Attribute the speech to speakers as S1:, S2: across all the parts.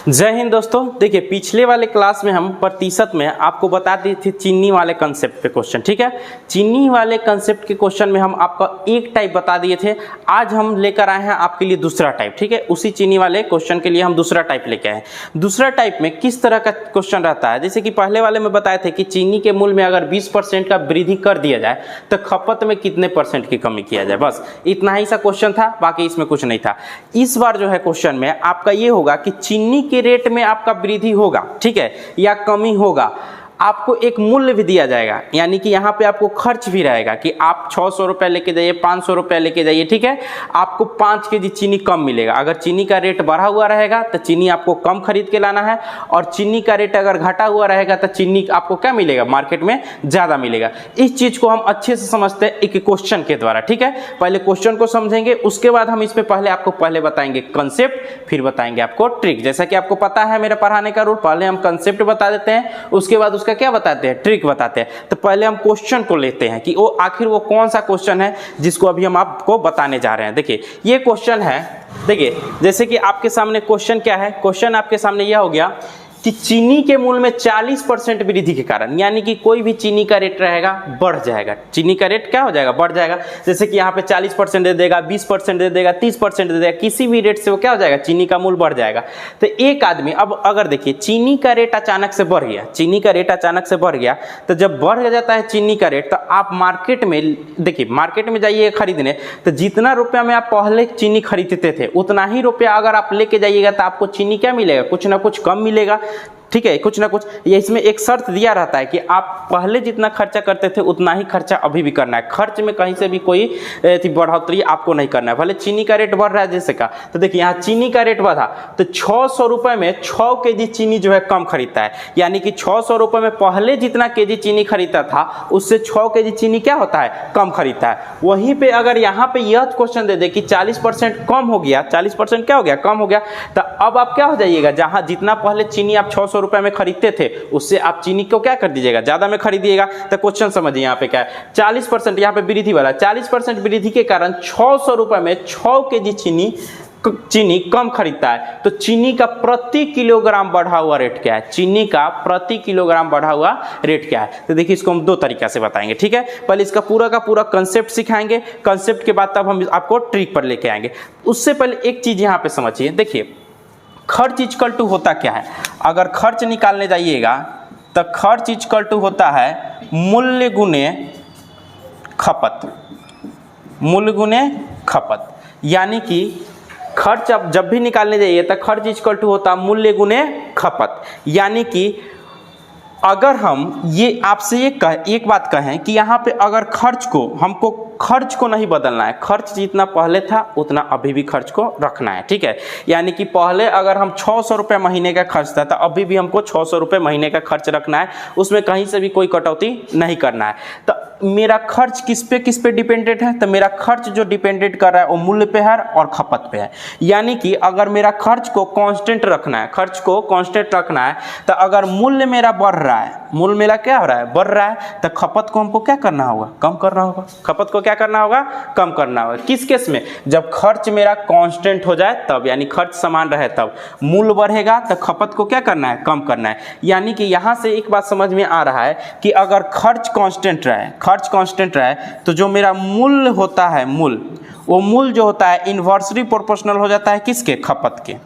S1: जय हिंद दोस्तों। देखिए पिछले वाले क्लास में हम प्रतिशत में आपको बता दिए थे चीनी वाले कंसेप्ट पे क्वेश्चन, ठीक है। चीनी वाले कंसेप्ट के क्वेश्चन में हम आपका एक टाइप बता दिए थे। आज हम लेकर आए हैं आपके लिए दूसरा टाइप, ठीक है। उसी चीनी वाले क्वेश्चन के लिए हम दूसरा टाइप लेके आए। दूसरा टाइप में किस तरह का क्वेश्चन रहता है, जैसे कि पहले वाले में बताए थे कि चीनी के मूल्य में अगर 20% का वृद्धि कर दिया जाए तो खपत में कितने % की कमी किया जाए, बस इतना ही सा क्वेश्चन था, बाकी इसमें कुछ नहीं था। इस बार जो है क्वेश्चन में आपका ये होगा कि चीनी के रेट में आपका वृद्धि होगा, ठीक है, या कमी होगा। आपको एक मूल्य भी दिया जाएगा, यानी कि यहाँ पे आपको खर्च भी रहेगा कि आप 600 रुपये लेके जाइए, 500 रुपये लेके जाइए, ठीक है। आपको 5 केजी चीनी कम मिलेगा। अगर चीनी का रेट बढ़ा हुआ रहेगा तो चीनी आपको कम खरीद के लाना है, और चीनी का रेट अगर घटा हुआ रहेगा तो चीनी आपको क्या मिलेगा, मार्केट में ज़्यादा मिलेगा। इस चीज़ को हम अच्छे से समझते हैं एक क्वेश्चन के द्वारा, ठीक है। पहले क्वेश्चन को समझेंगे, उसके बाद हम इस पर पहले बताएंगे कंसेप्ट, फिर बताएंगे आपको ट्रिक। जैसा कि आपको पता है मेरे पढ़ाने का रूल, पहले हम कंसेप्ट बता देते हैं, उसके बाद उसका क्या बताते हैं, ट्रिक बताते हैं। तो पहले हम क्वेश्चन को लेते हैं कि वो आखिर वो कौन सा क्वेश्चन है जिसको अभी हम आपको बताने जा रहे हैं। देखिए ये क्वेश्चन है, देखिए जैसे कि आपके सामने क्वेश्चन क्या है, क्वेश्चन आपके सामने यह हो गया कि चीनी के मूल्य में 40% वृद्धि के कारण, यानी कि कोई भी चीनी का रेट रहेगा बढ़ जाएगा। चीनी का रेट क्या हो जाएगा, बढ़ जाएगा। जैसे कि यहाँ पे 40% दे देगा, 20% दे देगा, 30% दे देगा, किसी भी रेट से वो क्या हो जाएगा, चीनी का मूल्य बढ़ जाएगा। तो एक आदमी, अब अगर देखिए चीनी का रेट अचानक से बढ़ गया, चीनी का रेट अचानक से बढ़ गया, तो जब बढ़ जाता है चीनी का रेट, तो आप मार्केट में देखिए, मार्केट में जाइए खरीदने, तो जितना रुपया में आप पहले चीनी खरीदते थे उतना ही रुपया अगर आप लेके जाइएगा तो आपको चीनी क्या मिलेगा, कुछ ना कुछ कम मिलेगा, ठीक है, कुछ ना कुछ। ये इसमें एक शर्त दिया रहता है कि आप पहले जितना खर्चा करते थे उतना ही खर्चा अभी भी करना है। खर्च में कहीं से भी कोई बढ़ोतरी आपको नहीं करना है। भले चीनी का रेट बढ़ रहा है जैसे का, तो देखिए यहाँ चीनी का रेट बढ़ा तो 600 रुपये में 6 केजी चीनी जो है कम खरीदता है, यानी कि 600 रुपये में पहले जितना केजी चीनी खरीदता था उससे 6 केजी चीनी क्या होता है, कम खरीदता है। वहीं पर अगर यहाँ पे यह क्वेश्चन दे दे कि 40% कम हो गया, 40% क्या हो गया, कम हो गया, तो अब आप क्या हो जाइएगा, जहाँ जितना पहले चीनी आप 600 रुपए में खरीदते थे उससे आप चीनी को क्या कर दीजिएगा, ज्यादा में खरीदिएगा। तो क्वेश्चन समझिए यहाँ पे क्या है, 40% यहाँ पे वृद्धि वाला, 40% वृद्धि के कारण 600 रुपए में 6 केजी चीनी कम खरीदता है। तो चीनी का प्रति किलोग्राम बढ़ा हुआ रेट क्या है, चीनी का प्रति किलोग्राम बढ़ा हुआ रेट क्या है। तो देखिए इसको हम दो तरीका से बताएंगे, ठीक है। पहले इसका पूरा का पूरा कंसेप्ट सिखाएंगे, कंसेप्ट के बाद तब हम आपको ट्रिक पर लेके आएंगे। उससे पहले एक चीज यहाँ पे समझिए, देखिए खर्च इक्वल टू होता क्या है। अगर खर्च निकालने जाइएगा तो खर्च इक्वल टू होता है मूल्य गुने खपत, मूल्य गुने खपत। यानी कि खर्च अब जब भी निकालने जाइए तो खर्च इक्वल टू होता है मूल्य गुने खपत। यानी कि अगर हम ये आपसे एक बात कहें कि यहाँ पे अगर हमको खर्च को नहीं बदलना है, खर्च जितना पहले था उतना अभी भी खर्च को रखना है, ठीक है। यानी कि पहले अगर हम 600 रुपये महीने का खर्च था तो अभी भी हमको 600 रुपये महीने का खर्च रखना है, उसमें कहीं से भी कोई कटौती नहीं करना है। तो मेरा खर्च किस पे डिपेंडेंट है, तो मेरा खर्च जो डिपेंडेंट कर रहा है वो मूल्य पे है और खपत पे है। यानी कि अगर मेरा खर्च को कांस्टेंट रखना है, खर्च को कांस्टेंट रखना है, तो अगर मूल्य मेरा बढ़ रहा है, मूल्य मेरा क्या हो रहा है, बढ़ रहा है, तो खपत को हमको क्या करना होगा, कम करना होगा। खपत को क्या करना होगा, कम करना होगा। किस केस में, जब खर्च मेरा कांस्टेंट हो जाए तब, यानी खर्च समान रहे तब। मूल्य बढ़ेगा तो खपत को क्या करना है, कम करना है। यानी कि यहाँ से एक बात समझ में आ रहा है कि अगर खर्च कांस्टेंट रहे तो जो मेरा मूल्य होता है, वो मूल्य जो होता है इन्वर्सली प्रोपोर्शनल हो जाता है किसके, खपत के।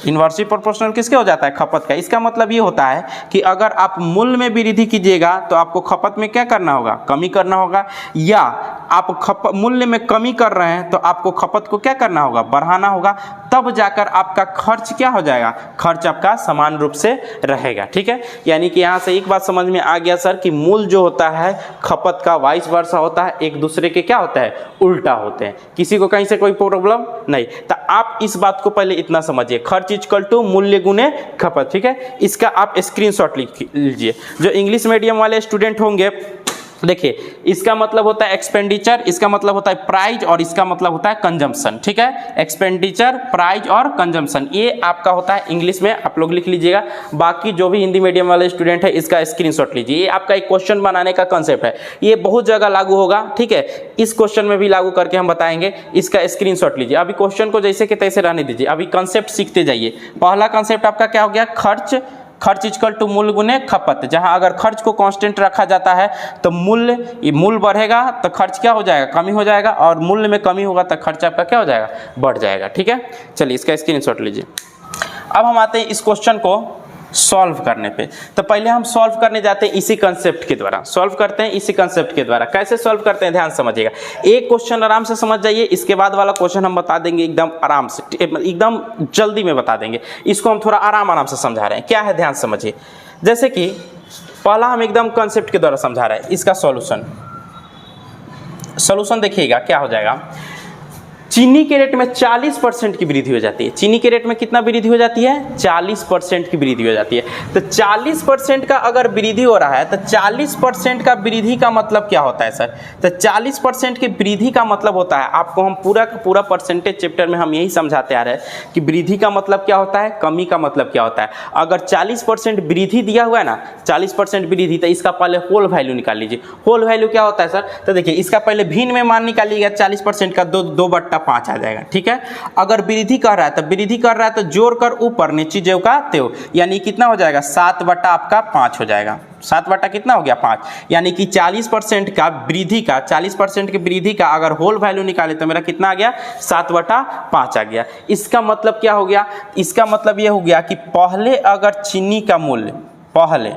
S1: इन्वर्सली प्रोपोर्शनल किसके हो जाता है, खपत का। इसका मतलब ये होता है कि अगर आप मूल्य में वृद्धि कीजिएगा तो आपको खपत में क्या करना होगा, कमी करना होगा। या आप मूल्य में कमी कर रहे हैं तो आपको खपत को क्या करना होगा, बढ़ाना होगा। तब जाकर आपका खर्च क्या हो जाएगा, खर्च आपका समान रूप से रहेगा, ठीक है। यानी कि यहाँ से एक बात समझ में आ गया सर कि मूल्य जो होता है खपत का वाइस वर्सा होता है, एक दूसरे के क्या होता है, उल्टा होते हैं। किसी को कहीं से कोई प्रॉब्लम नहीं। तो आप इस बात को पहले इतना समझिए, खर्च इक्वल टू मूल्य गुने खपत, ठीक है। इसका आप स्क्रीनशॉट लिख लीजिए। जो इंग्लिश मीडियम वाले स्टूडेंट होंगे देखिए इसका मतलब होता है एक्सपेंडिचर, इसका मतलब होता है प्राइस और इसका मतलब होता है कंजम्पशन। ठीक है, एक्सपेंडिचर, प्राइस और कंजम्पशन, ये आपका होता है इंग्लिश में, आप लोग लिख लीजिएगा। बाकी जो भी हिंदी मीडियम वाले स्टूडेंट है इसका स्क्रीनशॉट लीजिए। ये आपका एक क्वेश्चन बनाने का कंसेप्ट है, ये बहुत जगह लागू होगा। ठीक है, इस क्वेश्चन में भी लागू करके हम बताएंगे, इसका स्क्रीनशॉट लीजिए। अभी क्वेश्चन को जैसे कि तैसे रहने दीजिए, अभी कंसेप्ट सीखते जाइए। पहला कंसेप्ट आपका क्या हो गया, खर्च इक्वल टू मूल्य गुने खपत। जहां अगर खर्च को कांस्टेंट रखा जाता है तो मूल्य बढ़ेगा तो खर्च क्या हो जाएगा, कमी हो जाएगा, और मूल्य में कमी होगा तो खर्च आपका क्या हो जाएगा, बढ़ जाएगा। ठीक है, चलिए इसका स्क्रीनशॉट लीजिए। अब हम आते हैं इस क्वेश्चन को सॉल्व करने पे। तो पहले हम सॉल्व करने जाते हैं इसी कंसेप्ट के द्वारा, सॉल्व करते हैं इसी कंसेप्ट के द्वारा। कैसे सॉल्व करते हैं ध्यान समझिएगा, एक क्वेश्चन आराम से समझ जाइए, इसके बाद वाला क्वेश्चन हम बता देंगे एकदम आराम से, एकदम जल्दी में बता देंगे। इसको हम थोड़ा आराम से समझा रहे हैं, क्या है ध्यान समझिए। जैसे कि पहला हम एकदम कंसेप्ट के द्वारा समझा रहे हैं, इसका सॉल्यूशन देखिएगा क्या हो जाएगा। चीनी के रेट में 40% की वृद्धि हो जाती है। चीनी के रेट में कितना वृद्धि हो जाती है, 40% की वृद्धि हो जाती है। तो 40% का अगर वृद्धि हो रहा है तो 40% का वृद्धि का मतलब क्या होता है सर, तो 40% की वृद्धि का मतलब होता है, आपको हम पूरा का पूरा परसेंटेज चैप्टर में हम यही समझाते आ रहे हैं कि वृद्धि का मतलब क्या होता है, कमी का मतलब क्या होता है। अगर 40% वृद्धि दिया हुआ है ना, 40% वृद्धि, तो इसका पहले होल वैल्यू निकाल लीजिए। होल वैल्यू क्या होता है सर, तो देखिए इसका पहले भिन्न में मान निकालिएगा, 40% का 2/5 आ जाएगा। ठीक है, अगर वृद्धि कर रहा है तो वृद्धि कर रहा है तो जोड़ कर ऊपर, नीचे जो का त्यो, यानी कितना हो जाएगा, 7/5 हो जाएगा। 7 कितना हो गया, 5, यानी कि 40% का वृद्धि का, 40% की वृद्धि का अगर होल वैल्यू निकाले तो मेरा कितना आ गया, 7/5 आ गया। इसका मतलब क्या हो गया, इसका मतलब ये हो गया कि पहले अगर चीनी का मूल्य, पहले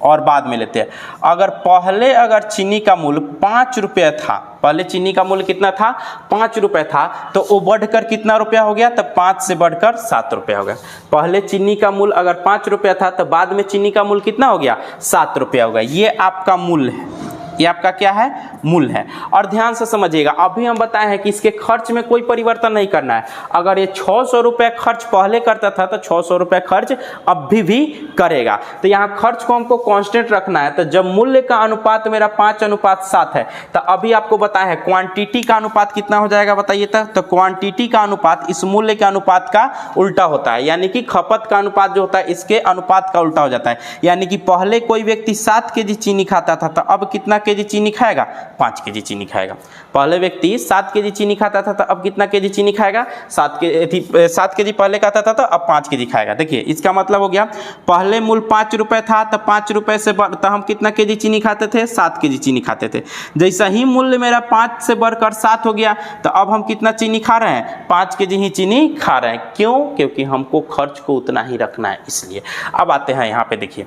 S1: और बाद में लेते हैं, अगर चीनी का मूल्य 5 रुपये था, पहले चीनी का मूल्य कितना था, 5 रुपये था, तो वो बढ़कर कितना रुपया हो गया, तो 5 से बढ़कर 7 रुपया हो गया। पहले चीनी का मूल्य अगर 5 रुपया था तो बाद में चीनी का मूल्य कितना हो गया, 7 रुपया हो गया। ये आपका मूल्य है, ये आपका क्या है, मूल्य है। और ध्यान से समझिएगा, अभी हम बताए हैं कि इसके खर्च में कोई परिवर्तन नहीं करना है। अगर ये 600 रुपये खर्च पहले करता था तो 600 रुपये खर्च अब भी करेगा। तो यहाँ खर्च को हमको कांस्टेंट रखना है। तो जब मूल्य का अनुपात मेरा 5:7 है, तो अभी आपको बताया है क्वांटिटी का अनुपात कितना हो जाएगा, बताइए। तो क्वांटिटी का अनुपात इस मूल्य के अनुपात का उल्टा होता है, यानी कि खपत का अनुपात जो होता है इसके अनुपात का उल्टा हो जाता है। यानी कि पहले कोई व्यक्ति 7 केजी चीनी खाता था तो अब कितना केजी चीनी खाएगा, 5 केजी चीनी खाएगा। पहले व्यक्ति 7 केजी चीनी खाता था तो अब कितना केजी चीनी खाएगा, 7 केजी पहले खाता था तो अब 5 केजी खाएगा। देखिए इसका मतलब हो गया, पहले मूल्य 5 रुपए था तो 5 रुपए से तो हम कितना केजी चीनी खाते थे, 7 केजी चीनी खाते थे। जैसा ही मूल्य मेरा 5 से बढ़कर 7 हो गया तो अब हम कितना चीनी खा रहे हैं, 5 केजी ही चीनी खा रहे हैं। क्यों, क्योंकि हमको खर्च को उतना ही रखना है, इसलिए। अब आते हैं यहाँ पे, देखिए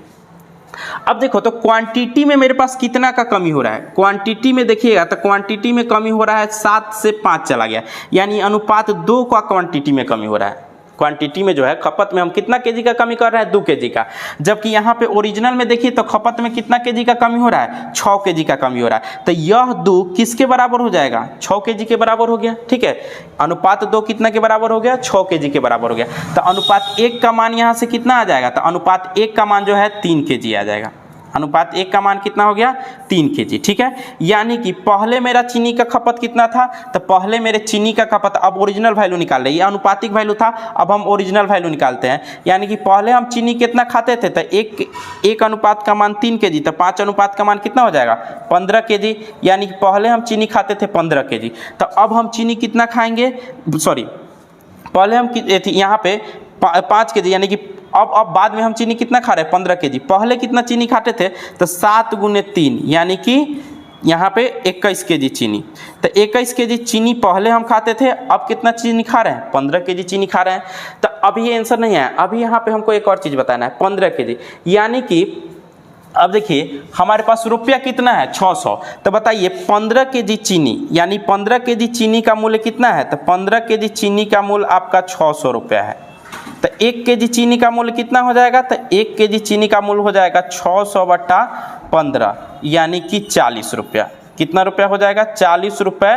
S1: अब देखो तो क्वांटिटी में मेरे पास कितना का कमी हो रहा है, क्वांटिटी में देखिएगा तो क्वांटिटी में कमी हो रहा है, 7 से 5 चला गया, यानी अनुपात 2 का क्वांटिटी में कमी हो रहा है। क्वांटिटी में जो है, खपत में हम कितना केजी का कमी कर रहे हैं, 2 केजी का। जबकि यहाँ पे ओरिजिनल में देखिए तो खपत में कितना केजी का कमी हो रहा है, 6 केजी का कमी हो रहा है। तो यह 2 किसके बराबर हो जाएगा, 6 केजी के बराबर हो गया। ठीक है, अनुपात 2 कितना के बराबर हो गया, 6 केजी के बराबर हो गया। तो अनुपात 1 का मान यहाँ से कितना आ जाएगा, तो अनुपात 1 का मान जो है 3 केजी आ जाएगा। अनुपात 1 का मान कितना हो गया, 3 केजी। ठीक है, यानी कि पहले मेरा चीनी का खपत कितना था, तो पहले मेरे चीनी का खपत, अब ओरिजिनल वैल्यू निकाल रहे हैं, ये अनुपातिक वैल्यू था, अब हम ओरिजिनल वैल्यू निकालते हैं। यानी कि पहले हम चीनी कितना खाते थे, तो एक अनुपात का मान 3 केजी, तो 5 अनुपात का मान कितना हो जाएगा, 15 केजी। यानी कि पहले हम चीनी खाते थे 15 केजी, तो अब हम चीनी कितना खाएंगे, सॉरी पहले हम यहाँ पे 5 केजी, यानी कि अब बाद में हम चीनी कितना खा रहे हैं, 15 केजी। पहले कितना चीनी खाते थे, तो 7 × 3, यानी कि यहाँ पे 21 केजी चीनी। तो 21 केजी चीनी पहले हम खाते थे, अब कितना चीनी खा रहे हैं, 15 केजी चीनी खा रहे हैं। तो अभी ये आंसर नहीं है, अभी यहाँ पे हमको एक और चीज़ बताना है, 15 केजी, यानी कि अब देखिए हमारे पास रुपया कितना है, 600। तो बताइए 15 केजी चीनी, यानी 15 केजी चीनी का मूल्य कितना है, तो 15 केजी चीनी का मूल्य आपका 600 रुपया है। तो 1 केजी चीनी का मूल्य कितना हो जाएगा, तो 1 केजी चीनी का मूल्य हो जाएगा 600/15, यानी कि 40 रुपया। कितना रुपया हो जाएगा, 40 रुपये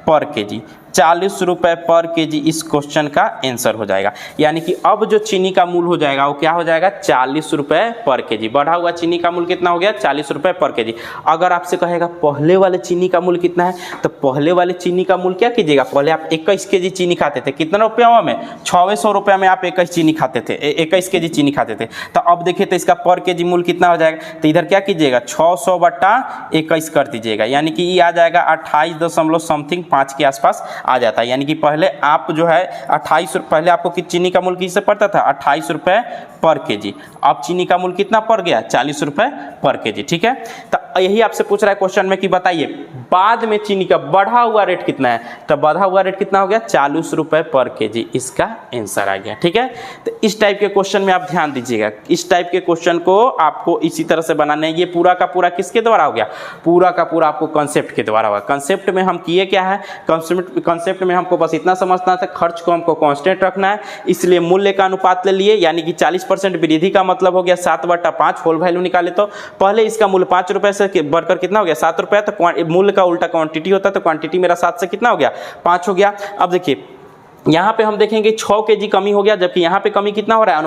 S1: पर केजी। 40 रुपये पर केजी इस क्वेश्चन का आंसर हो जाएगा। यानी कि अब जो चीनी का मूल्य हो जाएगा वो क्या हो जाएगा, 40 रुपये पर केजी। बढ़ा हुआ चीनी का मूल्य कितना हो गया, 40 रुपये पर केजी। अगर आपसे कहेगा पहले वाले चीनी का मूल्य कितना है, तो पहले वाले चीनी का मूल्य क्या कीजिएगा, पहले आप 21 केजी चीनी खाते थे, कितना रुपया में, 600 रुपये में आप 21 चीनी खाते थे, 21 केजी चीनी खाते थे। तो अब देखिए तो इसका पर केजी मूल्य कितना हो जाएगा, तो इधर क्या कीजिएगा 600/21 कर दीजिएगा, यानी कि ये आ जाएगा 28.5 के आसपास आ जाता है। यानी कि पहले आप जो है 28, पहले आपको चीनी का मूल्य किससे पड़ता था, 28 रुपये पर केजी। अब चीनी का मूल्य कितना पड़ गया, 40 रुपये पर केजी। ठीक है, तो यही आपसे पूछ रहा है क्वेश्चन में कि बताइए बाद में चीनी का बढ़ा हुआ रेट कितना है, तो बढ़ा हुआ रेट कितना हो गया, 40 रुपये पर केजी, इसका आंसर आ गया। ठीक है, तो इस टाइप के क्वेश्चन में आप ध्यान दीजिएगा, इस टाइप के क्वेश्चन को आपको इसी तरह से बनाना है। ये पूरा का पूरा किसके द्वारा हो गया, पूरा का पूरा आपको कंसेप्ट के द्वारा होगा। कंसेप्ट में हम किए क्या है, कंसेप्ट में हमको बस इतना समझना था, खर्च को हमको कांस्टेंट रखना है, इसलिए मूल्य का अनुपात ले लिए, यानी कि 40% वृद्धि का मतलब हो गया 7/5 होल वैल्यू निकाले, तो पहले इसका मूल्य 5 रुपये से बढ़कर कितना हो गया, 7 रुपये, तो मूल्य का उल्टा क्वांटिटी होता है, तो क्वांटिटी मेरा 7 से कितना हो गया, 5 हो गया। अब देखिए यहाँ पे हम देखेंगे 6 केजी कमी हो गया, जबकि यहाँ पे कमी कितना हो रहा है,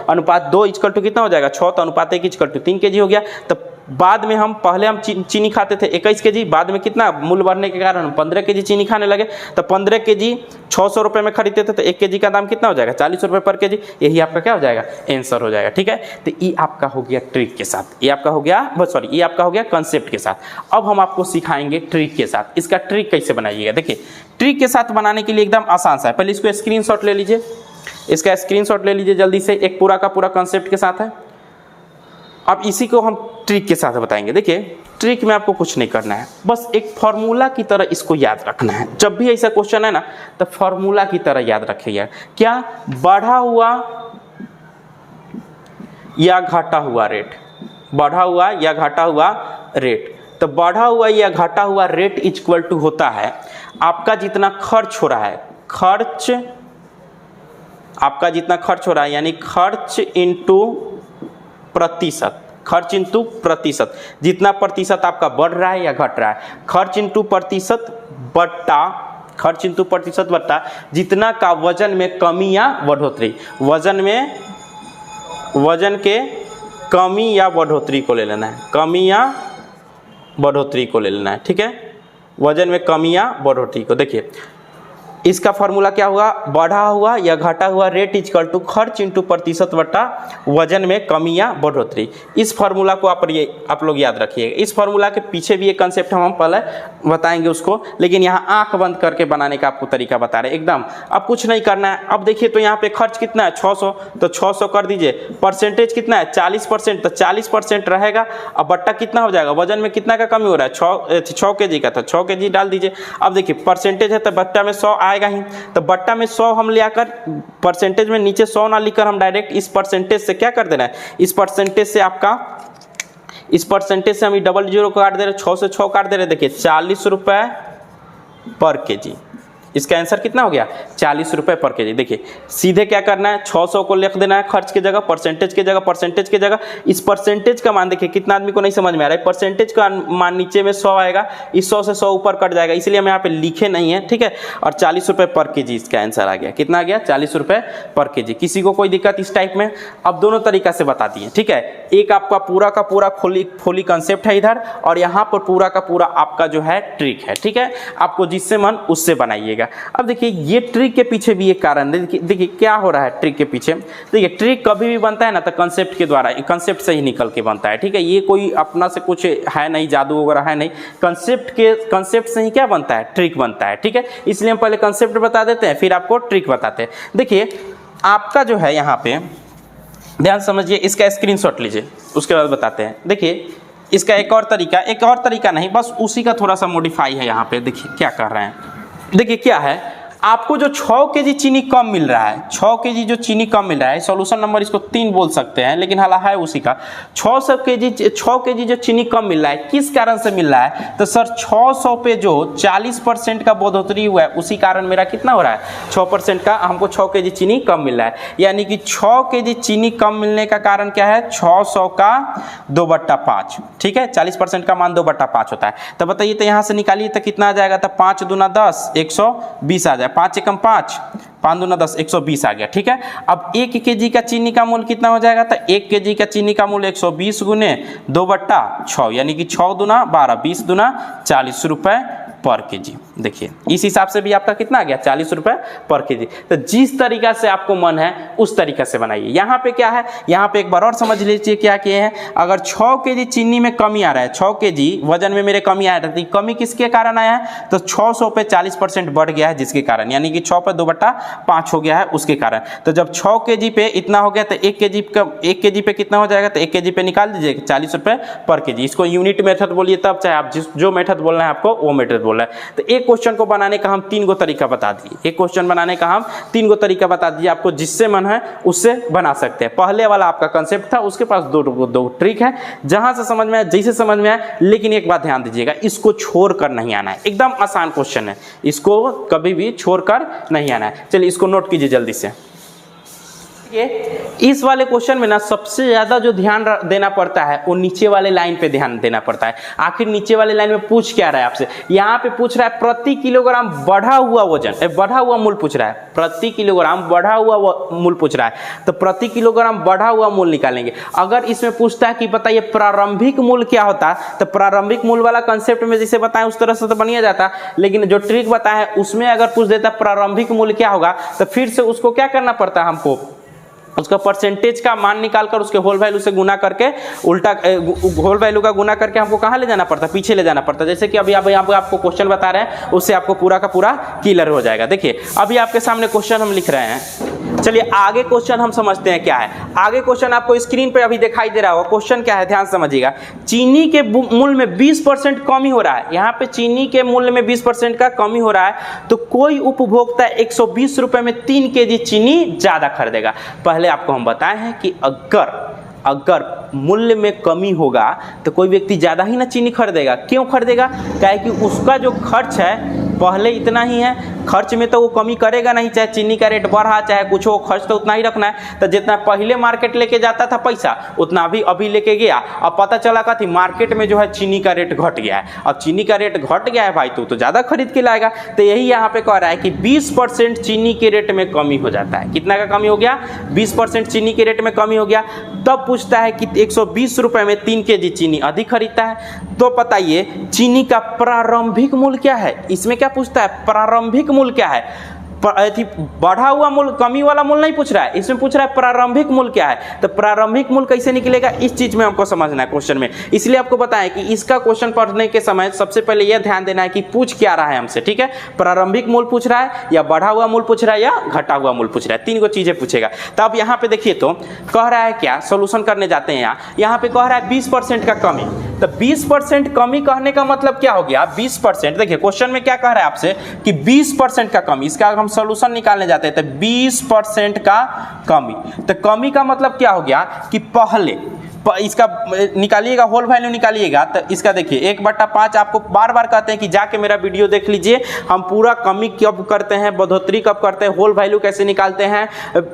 S1: अनुपात 2 इक्वल टू कितना हो जाएगा, 6, तो अनुपात 1 इक्वल टू 3 केजी हो गया। तो बाद में हम पहले हम चीनी खाते थे 21 केजी, बाद में कितना मूल्य बढ़ने के कारण 15 केजी चीनी खाने लगे, तो 15 केजी 600 रुपये में खरीदते थे, तो 1 केजी का दाम कितना हो जाएगा, 40 रुपये पर केजी। यही आपका क्या हो जाएगा, आंसर हो जाएगा। ठीक है, तो ये आपका हो गया ट्रिक के साथ, ये आपका हो गया ये आपका हो गया कंसेप्ट के साथ। अब हम आपको सिखाएंगे ट्रिक के साथ। इसका ट्रिक कैसे बनाइएगा, देखिए ट्रिक के साथ बनाने के लिए एकदम आसान सा है। पहले इसको स्क्रीनशॉट ले लीजिए, इसका स्क्रीनशॉट ले लीजिए जल्दी से, एक पूरा का पूरा कंसेप्ट के साथ है। अब इसी को हम ट्रिक के साथ बताएंगे। देखिए ट्रिक में आपको कुछ नहीं करना है, बस एक फॉर्मूला की तरह इसको याद रखना है। जब भी ऐसा क्वेश्चन है ना, तो फॉर्मूला की तरह याद रखिए, क्या, बढ़ा हुआ या घटा हुआ रेट, बढ़ा हुआ या घटा हुआ रेट। तो बढ़ा हुआ या घटा हुआ रेट इक्वल टू होता है आपका जितना खर्च हो रहा है, आपका जितना खर्च हो रहा है, यानी खर्च इंटू प्रतिशत, खर्च इंटू प्रतिशत, जितना प्रतिशत आपका बढ़ रहा है या घट रहा है, खर्च इंटू प्रतिशत बट्टा, खर्च इंटू प्रतिशत बट्टा जितना का वजन में कमी या बढ़ोतरी, वजन के कमी या बढ़ोतरी को ले लेना है, कमी या बढ़ोतरी को ले लेना है। ठीक है, वजन में कमी या बढ़ोतरी को। देखिए इसका फॉर्मूला क्या हुआ, बढ़ा हुआ या घटा हुआ रेट इक्वल टू खर्च इंटू प्रतिशत बटा वजन में कमी या बढ़ोतरी। इस फॉर्मूला को आप लोग याद रखिएगा। इस फॉर्मूला के पीछे भी एक कंसेप्ट हम पहले बताएंगे उसको, लेकिन यहाँ आंख बंद करके बनाने का आपको तरीका बता रहे हैं एकदम। अब कुछ नहीं करना है। अब देखिए तो यहाँ पे खर्च कितना है, 600, तो 600 कर दीजिए, परसेंटेज कितना है 40%, तो 40% रहेगा। अब बट्टा कितना हो जाएगा, वजन में कितना का कमी हो रहा है, 6 केजी का, तो 6 केजी डाल दीजिए। अब देखिए परसेंटेज है तो बट्टा में 100 आएगा ही, तो बट्टा में 100 हम ले आकर परसेंटेज में नीचे 100 ना लिखकर हम डायरेक्ट इस परसेंटेज से क्या कर देना है, इस परसेंटेज से हम डबल जीरो काट दे रहे, 6 से 6 काट दे रहे। देखिए 40 रुपये पर केजी, इसका आंसर कितना हो गया, 40 रुपये पर केजी। देखिए सीधे क्या करना है, 600 को लिख देना है खर्च की जगह, परसेंटेज की जगह। इस परसेंटेज का मान देखिए कितना आदमी को नहीं समझ में आ रहा है, परसेंटेज का मान नीचे में 100 आएगा, इस 100 से 100 ऊपर कट जाएगा, इसलिए हम यहाँ पे लिखे नहीं है। ठीक है, और 40 रुपये पर केजी इसका आंसर आ गया। कितना आ गया, 40 रुपये पर केजी। किसी को कोई दिक्कत इस टाइप में? अब दोनों तरीका से बता दिए। ठीक है, एक आपका पूरा का पूरा खोली कंसेप्ट है इधर, और यहाँ पर पूरा का पूरा आपका जो है ट्रिक है। ठीक है, आपको जिससे मन उससे बनाइएगा। अब देखिए ये ट्रिक के पीछे भी एक कारण है। देखिए क्या हो रहा है ट्रिक के पीछे। देखिए ट्रिक कभी भी बनता है ना तो कंसेप्ट के द्वारा, कंसेप्ट से ही निकल के बनता है। ठीक है, ये कोई अपना से कुछ है नहीं, जादू वगैरह है नहीं, कंसेप्ट से ही क्या बनता है, ट्रिक बनता है। ठीक है, इसलिए हम पहले कंसेप्ट बता देते हैं, फिर आपको ट्रिक बताते हैं। देखिए आपका जो है यहाँ पे ध्यान समझिए, इसका स्क्रीनशॉट लीजिए, उसके बाद बताते हैं। देखिए इसका एक और तरीका नहीं, बस उसी का थोड़ा सा मॉडिफाई है यहाँ पे। देखिए क्या कर रहे हैं, देखिए क्या है, आपको जो 6 केजी चीनी कम मिल रहा है, 6 केजी जो चीनी कम मिल रहा है, सॉल्यूशन नंबर इसको 3 बोल सकते हैं, लेकिन हालांकि है उसी का 600 केजी जो चीनी कम मिल रहा है, किस कारण से मिल रहा है? तो सर 600 पे जो 40% का बढ़ोतरी हुआ है, उसी कारण मेरा कितना हो रहा है? 6% का, हमको 6 केजी चीनी कम मिल रहा है। यानी कि 6 केजी चीनी कम मिलने का कारण क्या है? 600 का 2/5, ठीक है, 40% का मान 2/5 होता है। तो बताइए, तो यहाँ से निकालिए तो कितना आ जाएगा? तो 5 दूना 10, 120 आ जाए, 5 एकम 5, 5 दूना 10, 120 आ गया, ठीक है। अब 1 केजी का चीनी का मूल्य कितना हो जाएगा? तो 1 केजी का चीनी का मूल्य 120 गुने 2/6, यानी कि 6 दूना 12, 20 दूना 40 रुपए पर केजी। देखिए इस हिसाब से भी आपका कितना आ गया? 40 रुपए पर केजी। तो जिस तरीका से आपको मन है उस तरीका से बनाइए। यहाँ पे क्या है? यहाँ पे एक बार और समझ लीजिए क्या किए हैं। अगर 6 केजी चीनी में कमी आ रहा है, 6 केजी वजन में मेरे कमी आ रहा है, कमी किसके कारण आया है? तो 600 पे 40% बढ़ गया है, जिसके कारण, यानी कि 6 पे 2/5 हो गया है, उसके कारण। तो जब 6 केजी पे इतना हो गया तो 1 केजी पे कितना हो जाएगा? तो 1 केजी पे निकाल दीजिए 40 रुपए पर केजी। इसको यूनिट मेथड बोलिए तब, चाहे आप जो मेथड बोलना है आपको वो मेथड बोलना है। तो एक क्वेश्चन को बनाने का हम 3 गो तरीका बता दिए, एक क्वेश्चन बनाने का हम 3 गो तरीका बता दिए आपको, जिससे मन है उससे बना सकते हैं। पहले वाला आपका कंसेप्ट था, उसके पास दो ट्रिक है, जहां से समझ में आए, जैसे समझ में आए। लेकिन एक बात ध्यान दीजिएगा, इसको छोड़कर नहीं आना है, एकदम आसान क्वेश्चन है, इसको कभी भी छोड़कर नहीं आना है। चलिए इसको नोट कीजिए जल्दी से। इस वाले क्वेश्चन में ना सबसे ज्यादा जो ध्यान देना पड़ता है वो नीचे वाले लाइन पे ध्यान देना पड़ता है। आखिर नीचे वाले लाइन में पूछ क्या रहा है आपसे? यहाँ पे पूछ रहा है प्रति किलोग्राम बढ़ा हुआ वजन, बढ़ा हुआ मूल्य पूछ रहा है, प्रति किलोग्राम बढ़ा हुआ मूल्य पूछ रहा है। तो प्रति किलोग्राम बढ़ा हुआ मूल्य निकालेंगे। अगर इसमें पूछता है कि बताइए प्रारंभिक मूल्य क्या होता, तो प्रारंभिक मूल्य वाला कंसेप्ट में जैसे बताएं उस तरह से तो बनिया जाता, लेकिन जो ट्रिक बताया है उसमें अगर पूछ देता प्रारंभिक मूल्य क्या होगा, तो फिर से उसको क्या करना पड़ता है हमको? उसका परसेंटेज का मान निकालकर उसके होल वैल्यू से गुना करके, उल्टा होल वैल्यू का गुना करके हमको कहाँ ले जाना पड़ता है? पीछे ले जाना पड़ता है। जैसे कि अभी यहाँ पे आपको क्वेश्चन बता रहे हैं, उससे आपको पूरा का पूरा क्लियर हो जाएगा। देखिए अभी आपके सामने क्वेश्चन हम लिख रहे हैं। चलिए आगे क्वेश्चन हम समझते हैं क्या है। आगे क्वेश्चन आपको स्क्रीन पे अभी दिखाई दे रहा होगा। क्वेश्चन क्या है, ध्यान समझिएगा। चीनी के मूल्य में 20% कमी हो रहा है। यहाँ पे चीनी के मूल्य में 20% का कमी हो रहा है, तो कोई उपभोक्ता 120 रुपए में 3 केजी चीनी ज्यादा खरीदेगा। पहले आपको हम बताए हैं कि अगर मूल्य में कमी होगा तो कोई व्यक्ति ज़्यादा ही ना चीनी खरीदेगा। क्यों खरीदेगा? क्या कि उसका जो खर्च है पहले इतना ही है, खर्च में तो वो कमी करेगा नहीं, चाहे चीनी का रेट बढ़ा चाहे कुछ हो, खर्च तो उतना ही रखना है। तो जितना पहले मार्केट लेके जाता था पैसा, उतना अभी लेके गया। अब पता चला कि मार्केट में जो है चीनी का रेट घट गया है। अब चीनी का रेट घट गया है भाई, तो ज़्यादा खरीद के लाएगा। तो यही यहाँ पे कह रहा है कि 20% चीनी के रेट में कमी हो जाता है। कितना का कमी हो गया? 20% चीनी के रेट में कमी हो गया। तब पूछता है कि 120 रुपए में 3 केजी चीनी अधिक खरीदता है। तो बताइए चीनी का प्रारंभिक मूल्य क्या है? इसमें क्या पूछता है? प्रारंभिक मूल्य क्या है? बढ़ा हुआ मूल्य, कमी वाला मूल्य नहीं पूछ रहा है, इसमें पूछ रहा है प्रारंभिक मूल्य क्या है। तो प्रारंभिक मूल्य कैसे निकलेगा, इस चीज में हमको समझना है क्वेश्चन में। इसलिए आपको बताएं कि इसका क्वेश्चन पढ़ने के समय सबसे पहले यह ध्यान देना है कि पूछ क्या रहा है हमसे, ठीक है। प्रारंभिक मूल्य पूछ रहा है, या बढ़ा हुआ मूल्य पूछ रहा है, या घटा हुआ मूल्य पूछ रहा है। 3 गो चीजें पूछेगा। तो अब यहाँ पे देखिए, तो कह रहा है क्या, सोल्यूशन करने जाते हैं। यहाँ पे कह रहा है 20% का कमी। तो 20% कमी कहने का मतलब क्या हो गया? 20%, देखिए क्वेश्चन में क्या कह रहा है आपसे कि 20% का कमी। इसका हम सॉल्यूशन निकालने जाते हैं। तो 20% का कमी, तो कमी का मतलब क्या हो गया कि पहले इसका निकालिएगा, होल वैल्यू निकालिएगा। तो इसका देखिए 1/5 आपको बार बार कहते हैं कि जाके मेरा वीडियो देख लीजिए, हम पूरा कमी कब करते हैं, बढ़ोतरी कब करते हैं, होल वैल्यू कैसे निकालते हैं,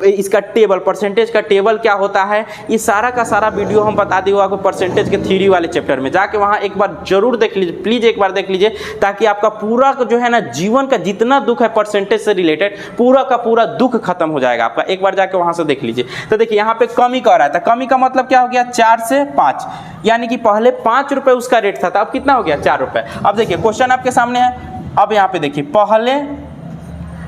S1: इसका टेबल, परसेंटेज का टेबल क्या होता है, ये सारा का सारा वीडियो हम बता दिए आपको परसेंटेज के थ्योरी वाले चैप्टर में। जाके वहाँ एक बार जरूर देख लीजिए, प्लीज एक बार देख लीजिए, ताकि आपका पूरा जो है ना जीवन का जितना दुख है परसेंटेज से रिलेटेड, पूरा का पूरा दुख खत्म हो जाएगा आपका। एक बार जाके वहाँ से देख लीजिए। तो देखिए यहाँ पे कमी कर रहा था, कमी का मतलब क्या हो गया? 4 से 5, यानी कि पहले 5 रुपए उसका रेट था, अब कितना हो गया? 4 रुपए। अब देखिए क्वेश्चन आपके सामने है। अब यहाँ पे देखिए पहले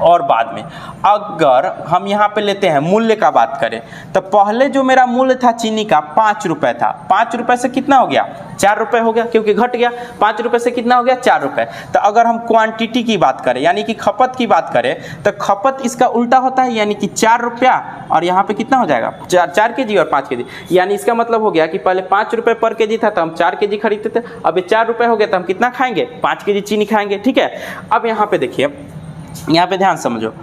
S1: और बाद में, अगर हम यहाँ पे लेते हैं मूल्य का बात करें, तो पहले जो मेरा मूल्य था चीनी का 5 रुपए था, 5 रुपए से कितना हो गया? 4 रुपए हो गया, क्योंकि घट गया। 5 रुपए से कितना हो गया? 4 रुपए। तो अगर हम क्वांटिटी की बात करें, यानी कि खपत की बात करें, तो खपत इसका उल्टा होता है, यानी कि 4 रुपया, और यहाँ पे कितना हो जाएगा? 4 केजी और 5 केजी। यानी इसका मतलब हो गया कि पहले 5 रुपए पर केजी था तो हम 4 केजी खरीदते थे, अब ये 4 रुपए हो गया तो हम कितना खाएंगे? 5 केजी चीनी खाएंगे, ठीक है। अब यहाँ पे देखिए यहाँ पे ध्यान समझो,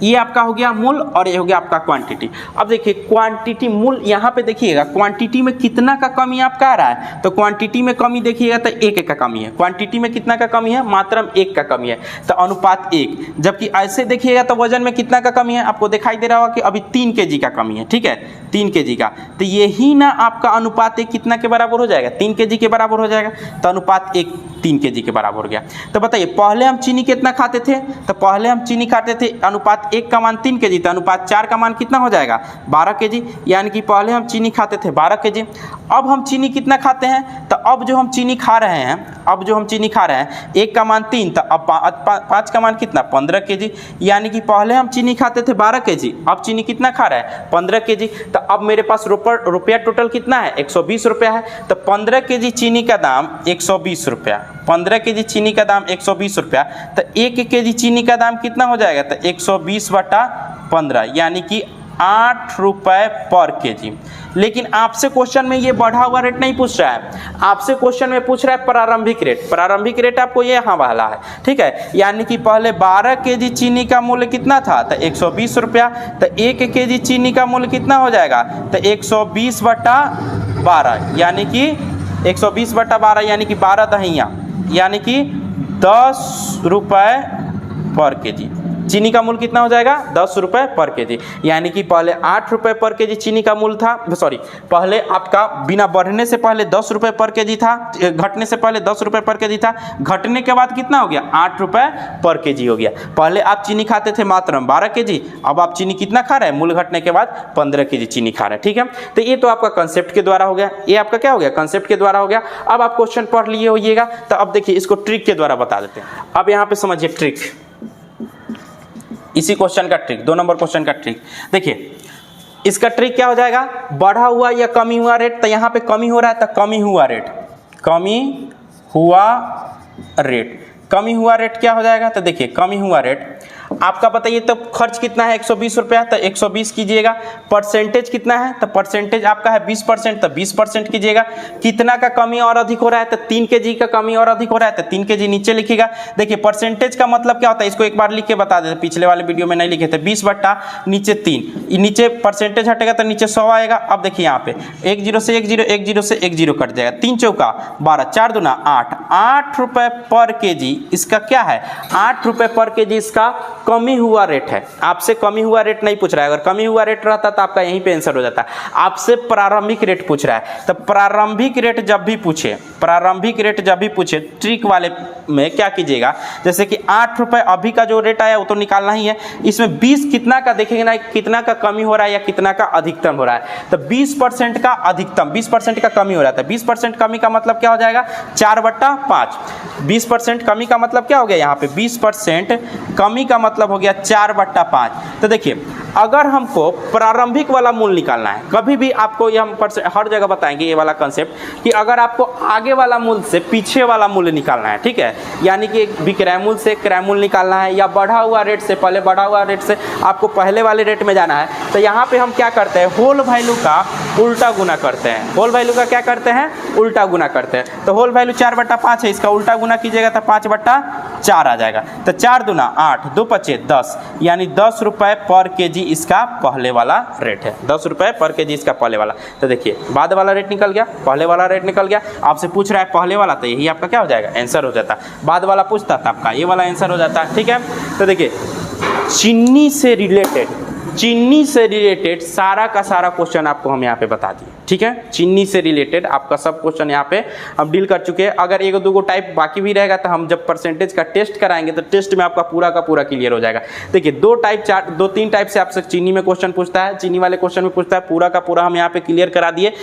S1: ये आपका हो गया मूल और ये हो गया आपका क्वांटिटी। अब देखिए क्वांटिटी मूल, यहाँ पे देखिएगा क्वांटिटी में कितना का कमी आपका आ रहा है, तो क्वांटिटी में कमी देखिएगा तो 1 का कमी है। क्वांटिटी में कितना का कमी है, मात्रा में 1 का कमी है, तो अनुपात 1। जबकि ऐसे देखिएगा तो वजन में कितना का कमी है, आपको दिखाई दे रहा होगा कि अभी 3 kg का कमी है, ठीक है, 3 kg का, तो यही ना आपका अनुपात 1 कितना के बराबर हो जाएगा, 3 kg के बराबर हो जाएगा। तो अनुपात 1 3 kg के बराबर हो गया। तो बताइए पहले हम चीनी कितना खाते थे, तो पहले हम चीनी खाते थे अनुपात 1 का मान 3 kg, तो अनुपात 4 का मान कितना हो जाएगा, 12 kg। यानी कि पहले हम चीनी खाते थे 12 kg, अब हम चीनी कितना खाते हैं, तो अब जो हम चीनी खा रहे हैं, अब जो हम चीनी खा रहे हैं 1 का मान 3, तो अब 5 का मान कितना 15 kg। यानी कि पहले हम चीनी खाते थे 12 kg, अब चीनी कितना खा रहा है 15 kg। तो अब मेरे पास रुपया टोटल कितना है 120 रुपया है, तो 15 kg चीनी का दाम 120 रुपया, 15 kg चीनी का दाम 120 रुपया, तो 1 kg चीनी का दाम कितना हो जाएगा, तो 120/15 यानी कि 8 रुपये पर kg। लेकिन आपसे क्वेश्चन में ये बढ़ा हुआ रेट नहीं पूछ रहा है, आपसे क्वेश्चन में पूछ रहा है प्रारंभिक रेट। प्रारंभिक रेट आपको ये यहाँ वाला है, ठीक है। यानी कि पहले 12 kg चीनी का मूल्य कितना था, तो 120 रुपया, तो 1 kg चीनी का मूल्य कितना हो जाएगा, तो 120/12 यानी कि 120/12 यानी कि 12 दहिया, यानी कि 10 रुपये पर kg। चीनी का मूल्य कितना हो जाएगा 10 रुपये पर kg। यानी कि पहले 8 रुपये पर kg चीनी का मूल्य था, सॉरी पहले आपका बिना बढ़ने से पहले 10 रुपये पर kg था, घटने से पहले 10 रुपये पर kg था, घटने के बाद कितना हो गया 8 रुपये पर kg हो गया। पहले आप चीनी खाते थे मात्र 12 kg, अब आप चीनी कितना खा रहे हैं, मूल्य घटने के बाद 15 kg चीनी खा रहे हैं, ठीक है। तो ये तो आपका कंसेप्ट के द्वारा हो गया, ये आपका क्या हो गया कंसेप्ट के द्वारा हो गया। अब आप क्वेश्चन पढ़ लिए होइएगा, तो अब देखिए इसको ट्रिक के द्वारा बता देते हैं। अब यहाँ पे समझिए ट्रिक, इसी क्वेश्चन का ट्रिक, 2 नंबर क्वेश्चन का ट्रिक देखिए। इसका ट्रिक क्या हो जाएगा, बढ़ा हुआ या कमी हुआ रेट, तो यहाँ पे कमी हो रहा है तो कमी हुआ रेट, कमी हुआ रेट, कमी हुआ रेट क्या हो जाएगा, तो देखिए कमी हुआ रेट आपका बताइए तो खर्च कितना है 120 रुपया, तो 120 कीजिएगा। परसेंटेज कितना है, तो परसेंटेज आपका है 20%, तो 20% कीजिएगा। कितना का कमी और अधिक हो रहा है, तो 3 kg का कमी और अधिक हो रहा है, तो 3 kg नीचे लिखिएगा। देखिए परसेंटेज का मतलब क्या होता है, इसको एक बार लिख के बता देते, पिछले वाले वीडियो में नहीं लिखे थे। 20 बट्टा नीचे 3, नीचे परसेंटेज हटेगा तो नीचे 100 आएगा। अब देखिए यहाँ पे 1 0 से 1 0, 1 0 से 1 0 कट जाएगा, 3 चौका 12, 4 दूना 8, 8 रुपये पर kg इसका क्या है, 8 रुपये पर kg इसका कमी हुआ रेट है। आपसे कमी हुआ रेट नहीं पूछ रहा है, अगर कमी हुआ रेट रहता तो आपका यहीं पे आंसर हो जाता। आपसे प्रारंभिक रेट पूछ रहा है, तो प्रारंभिक रेट जब भी पूछे, प्रारंभिक रेट जब भी पूछे ट्रिक वाले में क्या कीजिएगा, जैसे कि 8 रुपये अभी का जो रेट आया वो तो निकालना ही है, इसमें 20 कितना का देखेंगे ना, कितना का कमी हो रहा है या कितना का अधिकतम हो रहा है, तो 20% का अधिकतम, 20% का कमी हो रहा है। 20% कमी का मतलब क्या हो जाएगा 4/5, 20% कमी का मतलब क्या हो गया, यहाँ पे 20% कमी का मतलब हो गया 4/5। तो देखिए अगर हमको प्रारंभिक वाला मूल्य निकालना है, कभी भी आपको ये हम हर जगह बताएंगे ये वाला कंसेप्ट, कि अगर आपको आगे वाला मूल्य से पीछे वाला मूल्य निकालना है, ठीक है, यानी कि विक्रय मूल्य से क्रय मूल्य निकालना है, या बढ़ा हुआ रेट से पहले बढ़ा हुआ रेट से आपको पहले वाले रेट में जाना है, तो यहाँ पे हम क्या करते हैं, होल वैल्यू का उल्टा गुना करते हैं। होल वैल्यू का क्या करते हैं, उल्टा गुना करते हैं। तो होल वैल्यू 4/5 है, इसका उल्टा गुना कीजिएगा तो 5/4 आ जाएगा। तो 4 दूना 8, 2 5 10, यानी 10 रुपये पर kg इसका पहले वाला रेट है, 10 रुपये पर kg इसका पहले वाला। तो देखिए बाद वाला रेट निकल गया, पहले वाला रेट निकल गया। आपसे पूछ रहा है पहले वाला, तो यही आपका क्या हो जाएगा आंसर हो जाता। बाद वाला पूछता था आपका ये वाला आंसर हो जाता, ठीक है। तो देखिए चीनी से रिलेटेड, चीनी से रिलेटेड सारा का सारा क्वेश्चन आपको हम यहाँ पे बता दिए, ठीक है। चीनी से रिलेटेड आपका सब क्वेश्चन यहाँ पे हम डील कर चुके हैं। अगर 1-2 टाइप बाकी भी रहेगा तो हम जब परसेंटेज का टेस्ट कराएंगे तो टेस्ट में आपका पूरा का पूरा क्लियर हो जाएगा। देखिए 2-3 टाइप से आपसे चीनी में क्वेश्चन पूछता है, चीनी वाले क्वेश्चन में पूछता है, पूरा का पूरा हम यहाँ पे क्लियर करा दिए।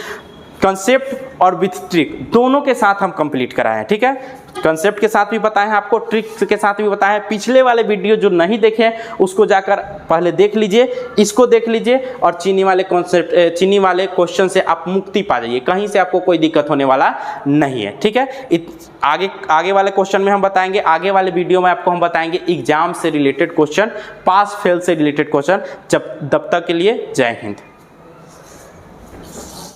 S1: कंसेप्ट और विथ ट्रिक दोनों के साथ हम कंप्लीट कराए हैं, ठीक है। कंसेप्ट के साथ भी बताए हैं आपको, ट्रिक के साथ भी बताए हैं। पिछले वाले वीडियो जो नहीं देखे हैं उसको जाकर पहले देख लीजिए, इसको देख लीजिए, और चीनी वाले कॉन्सेप्ट, चीनी वाले क्वेश्चन से आप मुक्ति पा जाइए, कहीं से आपको कोई दिक्कत होने वाला नहीं है, ठीक है। आगे वाले क्वेश्चन में हम बताएंगे, आगे वाले वीडियो में आपको हम बताएंगे एग्जाम से रिलेटेड क्वेश्चन, पास फेल से रिलेटेड क्वेश्चन। तब तक के लिए जय हिंद।